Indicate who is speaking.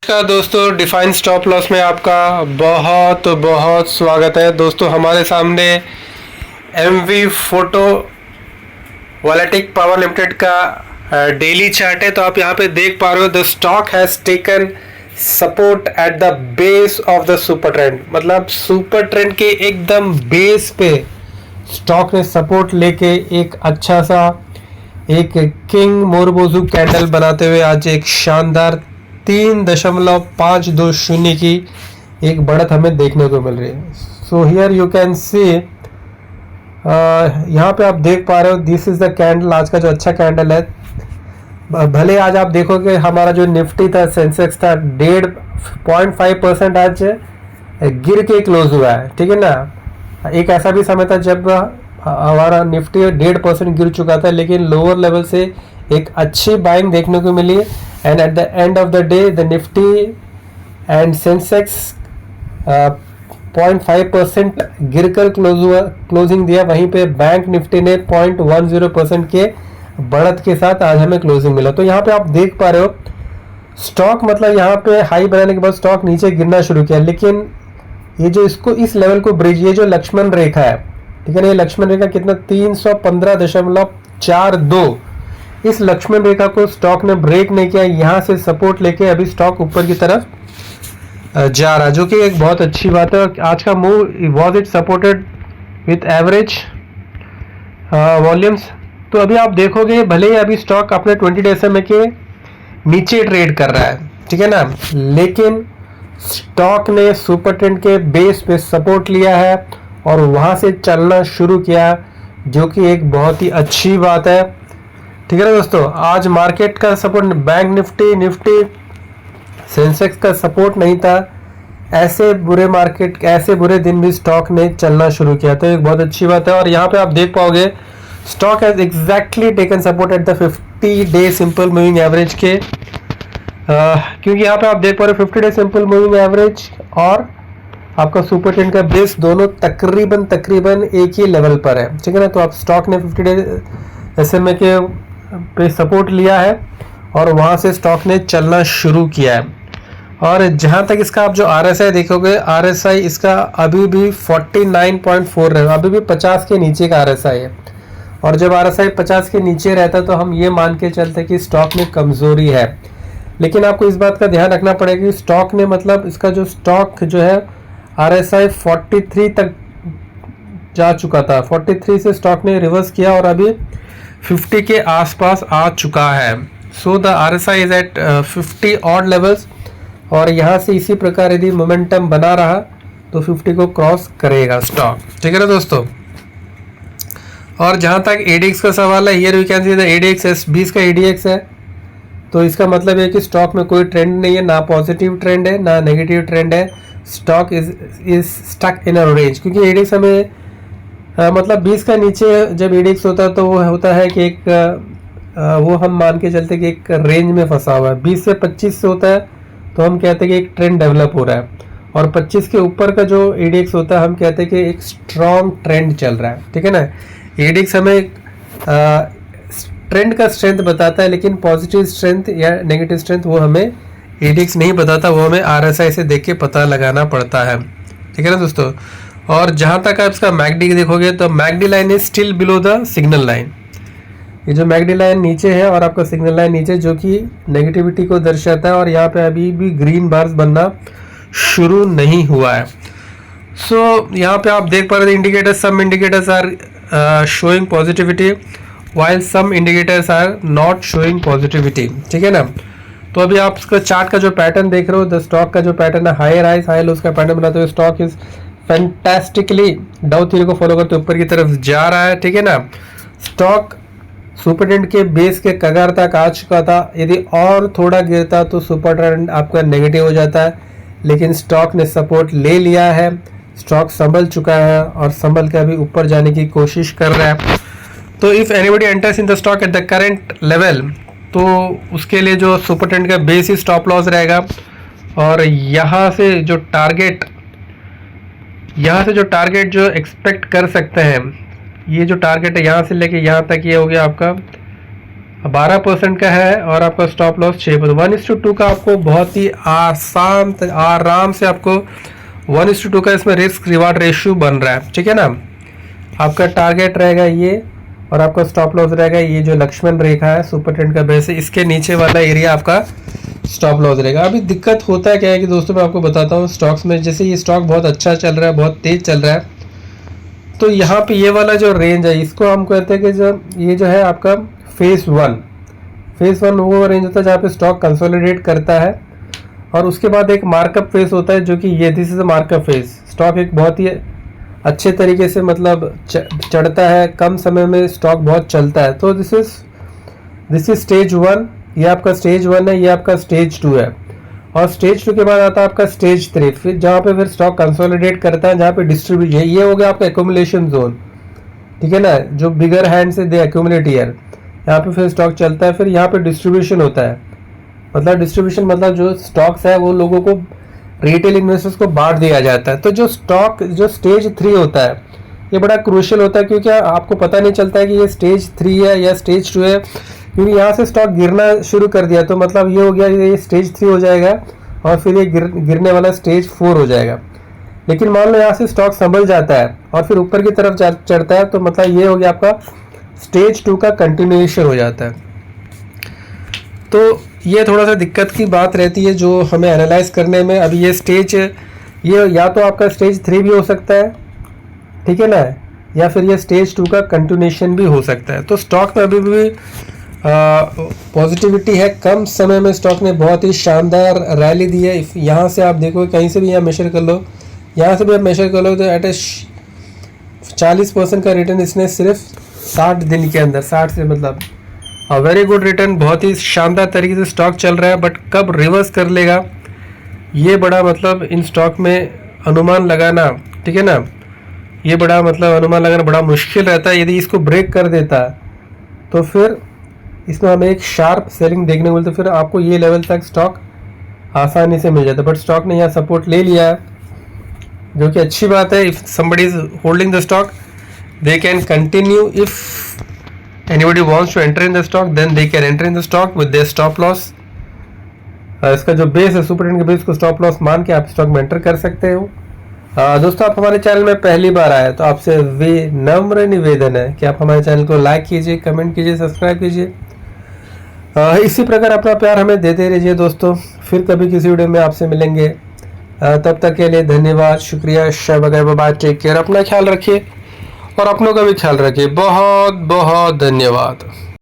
Speaker 1: नमस्कार दोस्तों, define stop loss में आपका बहुत बहुत स्वागत है। दोस्तों हमारे सामने एमवी फोटो वोलेटिक पावर लिमिटेड का डेली चार्ट है। तो आप यहाँ पे देख पा रहे हो the stock has taken support at the base of the super trend. मतलब सुपर ट्रेंड के एकदम बेस पे स्टॉक ने सपोर्ट लेके एक अच्छा सा एक किंग मोरबोजू कैंडल बनाते हुए आज एक शानदार 3.520 की एक बढ़त हमें देखने को मिल रही है। So here you can see, यहाँ पे आप देख पा रहे हो दिस इज द कैंडल, आज का जो अच्छा कैंडल है। भले आज आप देखोगे हमारा जो निफ्टी था, सेंसेक्स था 0.5% आज गिर के क्लोज हुआ है, ठीक है ना। एक ऐसा भी समय था जब हमारा निफ्टी 1.5% गिर चुका था, लेकिन लोअर लेवल से एक अच्छी बाइंग देखने को मिली। And at the end of the day the Nifty and Sensex 0.5% गिर कर क्लोजिंग दिया। वहीं पे बैंक निफ्टी ने 0.10% के बढ़त के साथ आज हमें क्लोजिंग मिला। तो यहाँ पे आप देख पा रहे हो स्टॉक, मतलब यहाँ पे हाई बनाने के बाद स्टॉक नीचे गिरना शुरू किया, लेकिन ये जो इसको इस लेवल को ब्रिज, ये जो लक्ष्मण रेखा है, ठीक है ना, ये लक्ष्मण रेखा कितना 315.42, इस लक्ष्मण रेखा को स्टॉक ने ब्रेक नहीं किया। यहाँ से सपोर्ट लेके अभी स्टॉक ऊपर की तरफ जा रहा है, जो कि एक बहुत अच्छी बात है। आज का move was it supported with average volumes. तो अभी आप देखोगे भले ही अभी स्टॉक अपने 20 डे SMA के नीचे ट्रेड कर रहा है, ठीक है ना, लेकिन स्टॉक ने सुपर ट्रेंड के बेस पे सपोर्ट लिया है और वहां से चलना शुरू किया, जो कि एक बहुत ही अच्छी बात है, ठीक है ना दोस्तों। आज मार्केट का सपोर्ट, बैंक निफ्टी सेंसेक्स का सपोर्ट नहीं था। ऐसे बुरे मार्केट, ऐसे बुरे दिन भी स्टॉक ने चलना शुरू किया, तो एक बहुत अच्छी बात है। और यहाँ पे आप देख पाओगे stock has exactly taken support at the 50 day simple moving average के, क्योंकि यहाँ पे आप देख पा रहे हो 50 डे सिंपल मूविंग एवरेज और आपका सुपर ट्रेंड का बेस दोनों तकरीबन एक ही लेवल पर है, ठीक है ना। तो आप स्टॉक ने 50 डे SMA के पे सपोर्ट लिया है और वहां से स्टॉक ने चलना शुरू किया है। और जहां तक इसका आप जो RSI देखोगे, RSI इसका अभी भी 49.4 है, अभी भी 50 के नीचे का RSI है। और जब RSI 50 के नीचे रहता है तो हम ये मान के चलते कि स्टॉक में कमजोरी है। लेकिन आपको इस बात का ध्यान रखना पड़ेगा कि स्टॉक ने, मतलब इसका जो स्टॉक जो है RSI 43 तक जा चुका था, 43 से स्टॉक ने रिवर्स किया और अभी 50 के आसपास आ चुका है। So the RSI is at 50 odd levels, और यहाँ से इसी प्रकार यदि मोमेंटम बना रहा तो 50 को क्रॉस करेगा स्टॉक, ठीक है ना दोस्तों। और जहाँ तक ADX का सवाल है, here we can see the ADX S20 का ADX है, तो इसका मतलब है कि स्टॉक में कोई ट्रेंड नहीं है, ना पॉजिटिव ट्रेंड है ना नेगेटिव ट्रेंड है। Stock is stuck in a range, क्योंकि ADX हमें मतलब 20 का नीचे जब ADX होता है तो वो होता है कि एक वो हम मान के चलते कि एक रेंज में फंसा हुआ है। 20 से 25 से होता है तो हम कहते हैं कि एक ट्रेंड डेवलप हो रहा है, और 25 के ऊपर का जो ADX होता है हम कहते हैं कि एक स्ट्रॉन्ग ट्रेंड चल रहा है, ठीक है ना। ADX हमें ट्रेंड का स्ट्रेंथ बताता है, लेकिन पॉजिटिव स्ट्रेंथ या नेगेटिव स्ट्रेंथ वो हमें ADX नहीं बताता, वो हमें RSI से देख के पता लगाना पड़ता है, ठीक है ना दोस्तों। और जहाँ तक आप इसका MACD देखोगे तो MACD line is still below the signal line. ये जो MACD लाइन नीचे है और आपका सिग्नल लाइन नीचे, जो कि नेगेटिविटी को दर्शाता है, और यहाँ पे अभी भी ग्रीन बार्स बनना शुरू नहीं हुआ है। सो यहाँ पे आप देख पा रहे हैं indicators, some indicators are showing positivity while some indicators are not showing positivity, ठीक है ना। तो अभी आप इसका चार्ट का जो पैटर्न देख रहे हो, द स्टॉक का जो पैटर्न है हाई राइज हाई लोस का पैटर्न बनाते हुए स्टॉक इज फैंटास्टिकली डाउ थ्योरी को फॉलो करते ऊपर की तरफ जा रहा है, ठीक है ना। स्टॉक सुपर ट्रेंड के बेस के कगार तक आ चुका था, यदि और थोड़ा गिरता तो सुपर ट्रेंड आपका नेगेटिव हो जाता है, लेकिन स्टॉक ने सपोर्ट ले लिया है, स्टॉक संभल चुका है और संभल के अभी ऊपर जाने की कोशिश कर रहा है। तो if anybody enters in the stock at the current level, तो उसके लिए जो सुपर ट्रेंड का बेस ही स्टॉप लॉस रहेगा। और यहाँ से जो टारगेट जो एक्सपेक्ट कर सकते हैं, ये जो टारगेट है यहाँ से लेके यहाँ तक, ये हो गया आपका 12% का है और आपका स्टॉप लॉस 6%। 1:2 का आपको बहुत ही आराम से आपको 1:2 का इसमें रिस्क रिवार्ड रेशियो बन रहा है, ठीक है ना। आपका टारगेट रहेगा ये और आपका स्टॉप लॉस रहेगा ये जो लक्ष्मण रेखा है सुपर ट्रेंड का बेस है, इसके नीचे वाला एरिया आपका स्टॉप लॉस रहेगा। अभी दिक्कत होता है क्या है कि दोस्तों मैं आपको बताता हूँ स्टॉक्स में, जैसे ये स्टॉक बहुत अच्छा चल रहा है, बहुत तेज चल रहा है, तो यहाँ पे ये वाला जो रेंज है इसको हम कहते हैं कि जो ये जो है आपका फेज वन वो रेंज होता है जहाँ पे स्टॉक कंसोलिडेट करता है और उसके बाद एक मार्कअप फेज होता है जो कि ये this is a markup phase. Stock एक बहुत ही अच्छे तरीके से मतलब चढ़ता है, कम समय में स्टॉक बहुत चलता है। तो दिस इज स्टेज 1, ये आपका स्टेज 1 है, ये आपका स्टेज 2 है और स्टेज 2 के बाद आता है आपका स्टेज 3, फिर जहाँ पे फिर स्टॉक कंसोलिडेट करता है, जहाँ पे डिस्ट्रीब्यूशन है, ये हो गया आपका एक्यूमुलेशन जोन, ठीक है ना, जो बिगर हैंड से दे एक्यूमुलेट ईयर, यहाँ पे फिर स्टॉक चलता है, फिर यहाँ पे डिस्ट्रीब्यूशन होता है, मतलब डिस्ट्रीब्यूशन मतलब जो स्टॉक्स है वो लोगों को रिटेल इन्वेस्टर्स को बांट दिया जाता है। तो जो स्टेज 3 होता है ये बड़ा क्रूशियल होता है क्योंकि आपको पता नहीं चलता है कि ये स्टेज 3 है या स्टेज 2 है, क्योंकि यहाँ से स्टॉक गिरना शुरू कर दिया तो मतलब ये हो गया, ये स्टेज 3 हो जाएगा और फिर ये गिरने वाला स्टेज 4 हो जाएगा। लेकिन मान लो यहाँ से स्टॉक संभल जाता है और फिर ऊपर की तरफ चढ़ता है तो मतलब ये हो गया आपका स्टेज 2 का कंटिन्यूएशन हो जाता है। तो ये थोड़ा सा दिक्कत की बात रहती है जो हमें एनालाइज करने में। अभी ये या तो आपका स्टेज 3 भी हो सकता है, ठीक है ना, या फिर ये स्टेज 2 का कंटिन्यूएशन भी हो सकता है। तो स्टॉक में अभी भी पॉजिटिविटी है, कम समय में स्टॉक ने बहुत ही शानदार रैली दी है। यहाँ से आप देखो कहीं से भी यहाँ मेजर कर लो, यहाँ से भी आप मेजर कर लो तो एट ए 40% का रिटर्न इसने सिर्फ 60 दिन के अंदर, 60 से मतलब वेरी गुड रिटर्न, बहुत ही शानदार तरीके से स्टॉक चल रहा है। बट कब रिवर्स कर लेगा ये बड़ा मतलब इन स्टॉक में अनुमान लगाना, ठीक है ना, ये बड़ा मतलब अनुमान लगाना बड़ा मुश्किल रहता है। यदि इसको ब्रेक कर देता तो फिर इसमें हमें एक शार्प सेलिंग देखने को मिलती, फिर आपको ये लेवल तक स्टॉक आसानी से मिल जाता। बट स्टॉक ने यहाँ सपोर्ट ले लिया है जो कि अच्छी बात है। If somebody is holding the stock they can continue, if anybody wants to enter in the stock then they can enter in the stock with their stop loss। इसका जो बेस है सुपर ट्रेंड के base को stop loss मान के आप stock में enter कर सकते हो। दोस्तों आप हमारे चैनल में पहली बार आए तो आपसे विनम्र निवेदन है कि आप हमारे चैनल को लाइक कीजिए, कमेंट कीजिए, सब्सक्राइब कीजिए, इसी प्रकार अपना प्यार हमें देते रहिए दोस्तों। फिर कभी किसी वीडियो में आपसे मिलेंगे, तब तक के लिए धन्यवाद, शुक्रिया, शब बाय, टेक केयर, अपना ख्याल रखिए और अपनों का भी ख्याल रखिए। बहुत बहुत धन्यवाद।